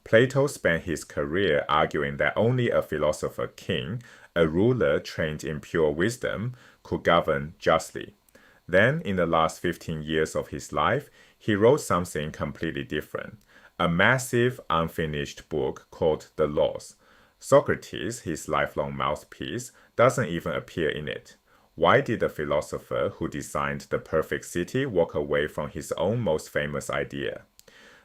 Plato spent his career arguing that only a philosopher-king, a ruler trained in pure wisdom, could govern justly. Then, in the last 15 years of his life, he wrote something completely different, a massive, unfinished book called The Laws. Socrates, his lifelong mouthpiece, doesn't even appear in it. Why did the philosopher who designed the perfect city walk away from his own most famous idea?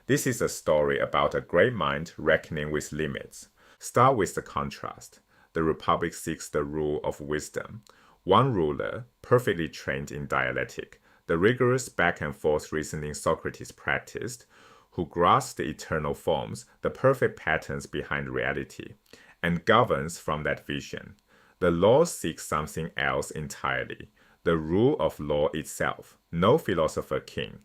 This is a story about a great mind reckoning with limits. Start with the contrast. The Republic seeks the rule of wisdom. One ruler, perfectly trained in dialectic, the rigorous back-and-forth reasoning Socrates practiced, who grasps the eternal forms, the perfect patterns behind reality, and governs from that vision. The laws seek something else entirely, the rule of law itself, no philosopher-king.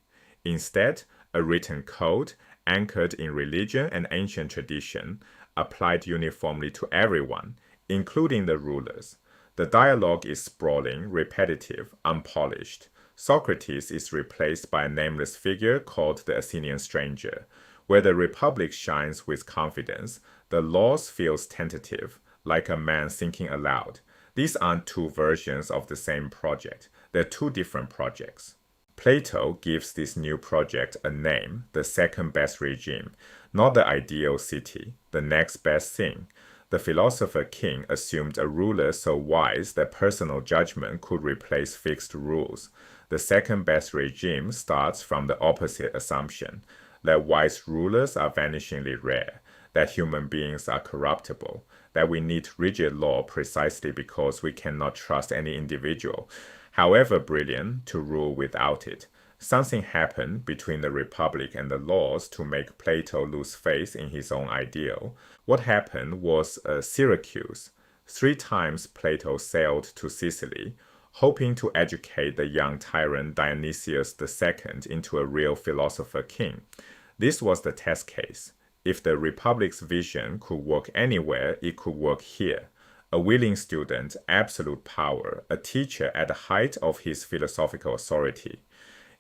Instead, a written code, anchored in religion and ancient tradition, applied uniformly to everyone, including the rulers. The dialogue is sprawling, repetitive, unpolished. Socrates is replaced by a nameless figure called the Athenian stranger. Where the Republic shines with confidence, the laws feels tentative, like a man thinking aloud. These aren't two versions of the same project. They're two different projects. Plato gives this new project a name, the second best regime, not the ideal city, the next best thing. The philosopher-king assumed a ruler so wise that personal judgment could replace fixed rules. The second best regime starts from the opposite assumption, that wise rulers are vanishingly rare, that human beings are corruptible, that we need rigid law precisely because we cannot trust any individual, however brilliant, to rule without it. Something happened between the Republic and the laws to make Plato lose faith in his own ideal. What happened was Syracuse. 3 times Plato sailed to Sicily, hoping to educate the young tyrant Dionysius II into a real philosopher-king. This was the test case. If the Republic's vision could work anywhere, it could work here. A willing student, absolute power, a teacher at the height of his philosophical authority.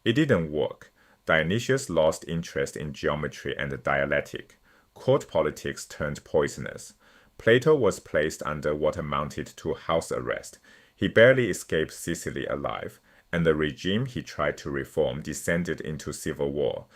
It didn't work. Dionysius lost interest in geometry and dialectic. Court politics turned poisonous. Plato was placed under what amounted to house arrest. He barely escaped Sicily alive, and the regime he tried to reform descended into civil war.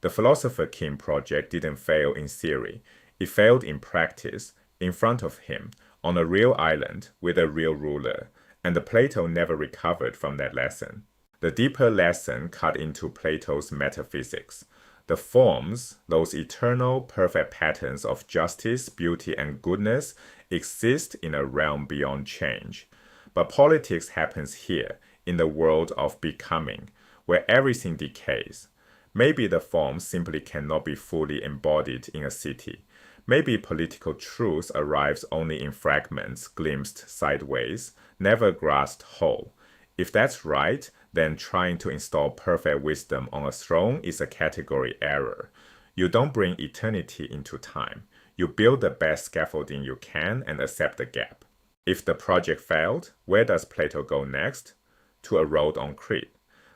The Philosopher-King project didn't fail in theory. It failed in practice, in front of him, on a real island with a real ruler, and Plato never recovered from that lesson. The deeper lesson cut into Plato's metaphysics. The forms, those eternal, perfect patterns of justice, beauty, and goodness, exist in a realm beyond change. But politics happens here, in the world of becoming, where everything decays. Maybe the forms simply cannot be fully embodied in a city. Maybe political truth arrives only in fragments, glimpsed sideways, never grasped whole. If that's right, then trying to install perfect wisdom on a throne is a category error. You don't bring eternity into time. You build the best scaffolding you can and accept the gap. If the project failed, where does Plato go next? To a road on Crete.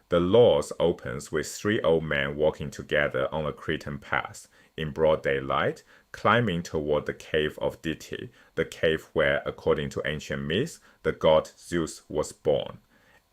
The Laws opens with 3 old men walking together on a Cretan path, in broad daylight, climbing toward the cave of Dicte, the cave where, according to ancient myths, the god Zeus was born.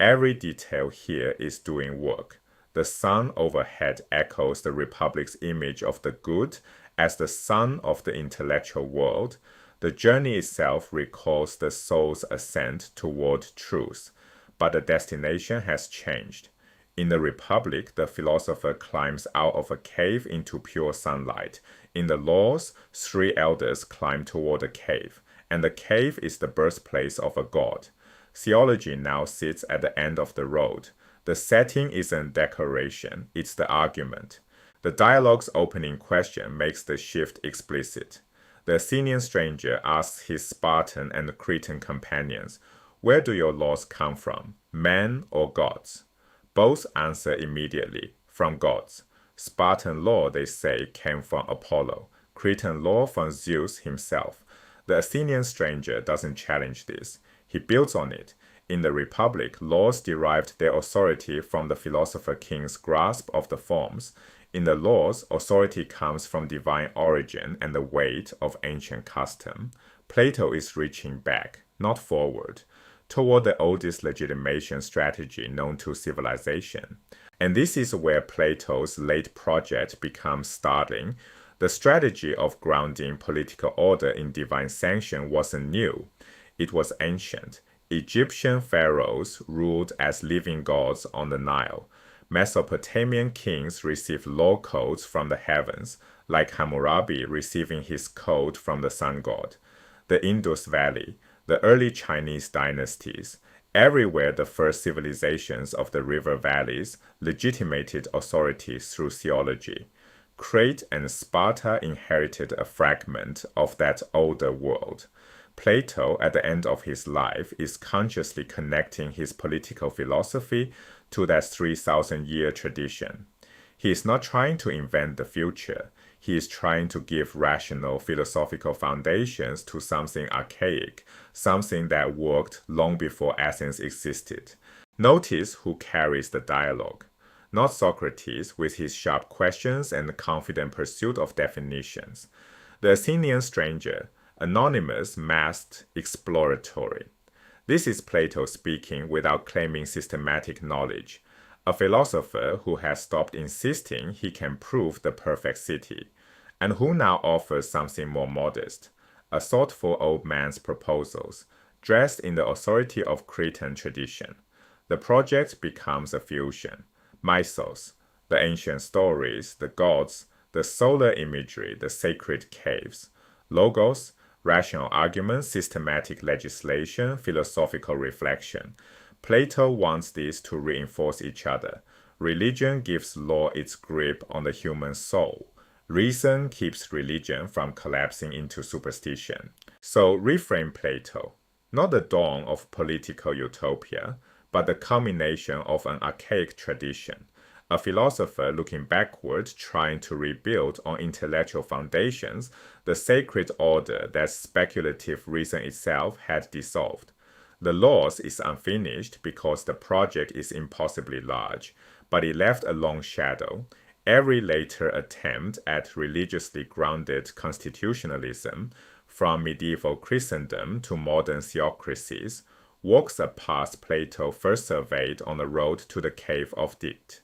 Every detail here is doing work. The sun overhead echoes the Republic's image of the good as the sun of the intellectual world. The journey itself recalls the soul's ascent toward truth, but the destination has changed. In the Republic, the philosopher climbs out of a cave into pure sunlight. In the Laws, 3 elders climb toward a cave, and the cave is the birthplace of a god. Theology now sits at the end of the road. The setting isn't decoration, it's the argument. The dialogue's opening question makes the shift explicit. The Athenian stranger asks his Spartan and Cretan companions, "Where do your laws come from, men or gods?" Both answer immediately, "From gods." Spartan law, they say, came from Apollo. Cretan law from Zeus himself. The Athenian stranger doesn't challenge this. He builds on it. In the Republic, laws derived their authority from the philosopher-king's grasp of the forms. In the laws, authority comes from divine origin and the weight of ancient custom. Plato is reaching back, not forward, toward the oldest legitimation strategy known to civilization. And this is where Plato's late project becomes startling. The strategy of grounding political order in divine sanction wasn't new. It was ancient. Egyptian pharaohs ruled as living gods on the Nile. Mesopotamian kings received law codes from the heavens, like Hammurabi receiving his code from the sun god. The Indus Valley, the early Chinese dynasties, everywhere the first civilizations of the river valleys legitimated authority through theology. Crete and Sparta inherited a fragment of that older world. Plato, at the end of his life, is consciously connecting his political philosophy to that 3,000-year tradition. He is not trying to invent the future. He is trying to give rational philosophical foundations to something archaic, something that worked long before Athens existed. Notice who carries the dialogue. Not Socrates with his sharp questions and confident pursuit of definitions. The Athenian stranger, anonymous, masked, exploratory. This is Plato speaking without claiming systematic knowledge. A philosopher who has stopped insisting he can prove the perfect city, and who now offers something more modest, a thoughtful old man's proposals, dressed in the authority of Cretan tradition. The project becomes a fusion. Mythos, the ancient stories, the gods, the solar imagery, the sacred caves. Logos, rational argument, systematic legislation, philosophical reflection. Plato wants these to reinforce each other. Religion gives law its grip on the human soul. Reason keeps religion from collapsing into superstition. So reframe Plato, not the dawn of political utopia, but the culmination of an archaic tradition. A philosopher looking backward, trying to rebuild on intellectual foundations the sacred order that speculative reason itself had dissolved. The laws is unfinished because the project is impossibly large, but it left a long shadow. Every later attempt at religiously grounded constitutionalism, from medieval Christendom to modern theocracies, walks a path Plato first surveyed on the road to the cave of Dicte.